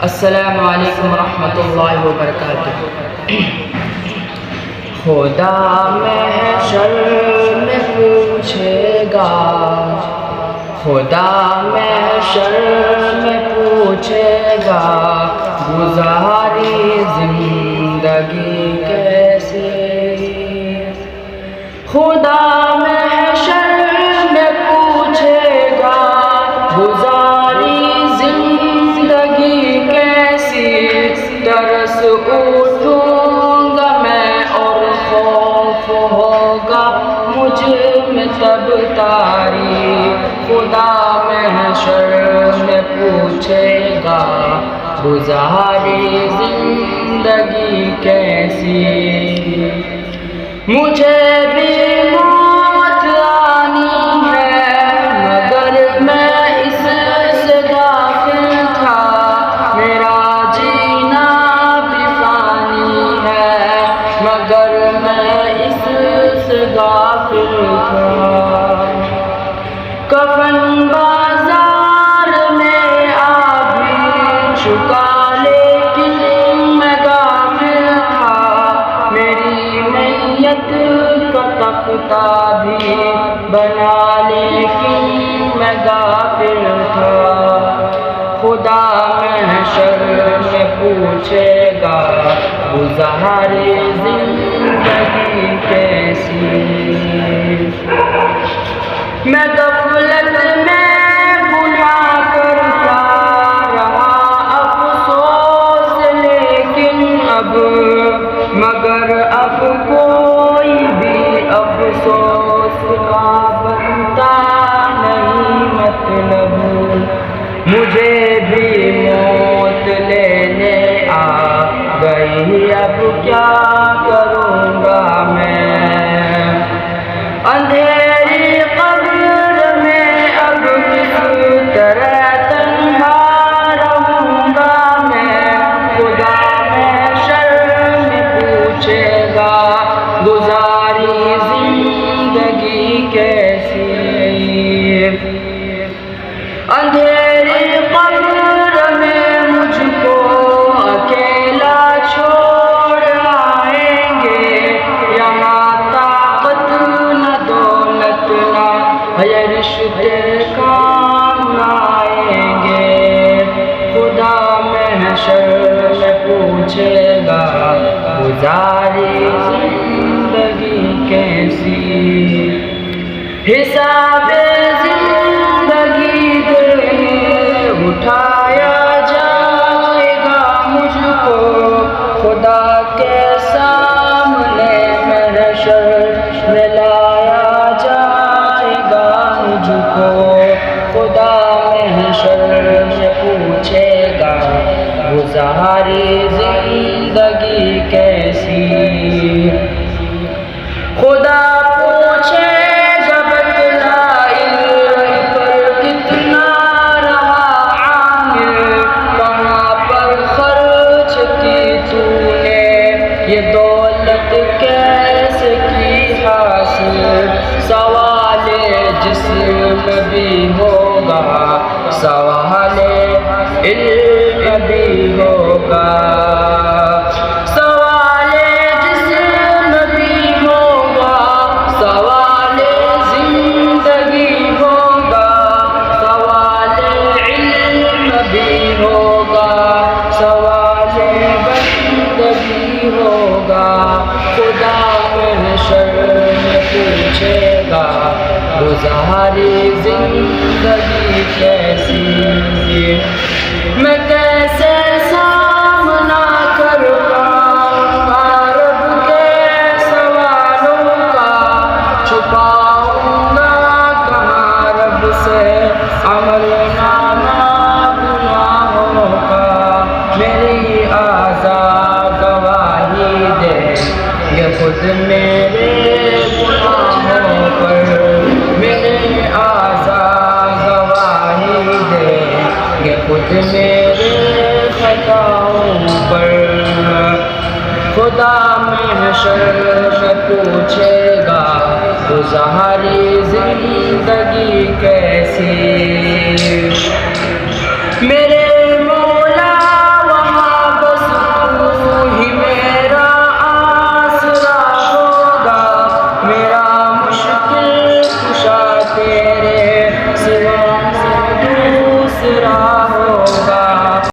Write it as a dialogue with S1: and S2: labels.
S1: السلام علیکم ورحمۃ اللہ وبرکاتہ۔ خدا محشر میں پوچھے گا، خدا محشر میں پوچھے گا، گزاری زندگی کیسی۔ خدا محشر میں پوچھے گا، گزاری زندگی کیسی۔ ترس اٹھوں گا میں اور خوف ہوگا مجھ میں تب تاری۔ خدا محشر میں پوچھے گا، گزاری زندگی کیسی۔ مجھے بھی موت آنی ہے مگر میں اس سے غافل تھا، میرا جینا بھی فانی ہے مگر میں اس سے غافل تھا۔ کفن بازار میں آ بھی چکا لیکن میں غافل تھا، میری میت کا تختہ بھی بنا لیکن میں غافل تھا۔ خدا محشر میں پوچھے گا، گزاری زندگی کیسی۔ میں غفلت میں گناہ کرتا رہا افسوس لیکن اب، مگر اب کوئی بھی افسوس کا بنتا نہیں مطلب۔ مجھے بھی موت لینے آ گئی، اب کیا کروں گا میں۔ اندھیری قبر میں اب کس طرح تنہا رہوں گا میں۔ خدا محشر میں پوچھے گا، گزاری زندگی کیسی۔ اندھیری قبر میں مجھ کو اکیلا چھوڑ آئیں گے، یہاں طاقت نہ دولت نہ رشتے کام آئیں گے۔ خدا محشر میں پوچھے گا، گزاری زندگی کیسی۔ حساب زندگی دینے اٹھایا جائے گا مجھ کو، خدا کے سامنے محشر میں لایا جائے گا مجھ کو۔ خدا محشر میں پوچھے گا، گزاری زندگی کیسی۔ خدا پوچھے گا، بتلا علم پر کتنا رہا عامل، کہاں پر خرچ کی تو نے یہ دولت کیسے کی حاصل۔ سوال جسم بھی ہوگا، سوال علم بھی ہوگا، سوال جسم بھی ہوگا، سوال زندگی ہوگا، سوال علم بھی ہوگا، سوال بندگی ہوگا۔ خدا محشر میں پوچھے گا، گزاری زندگی کیسی۔ میں کیسے سامنا کر پاؤں گا رب کے سوالوں کا، چھپاؤں گا کہاں رب سے عمل نامہ گناہوں کا۔ میری اعضاء گواہی دے یہ خود میرے گناہوں پر، میرے اعضاء گواہی دے یہ خود میرے خطاؤں پر۔ خدا محشر میں پوچھے گا، گزاری زندگی کیسی۔ میرے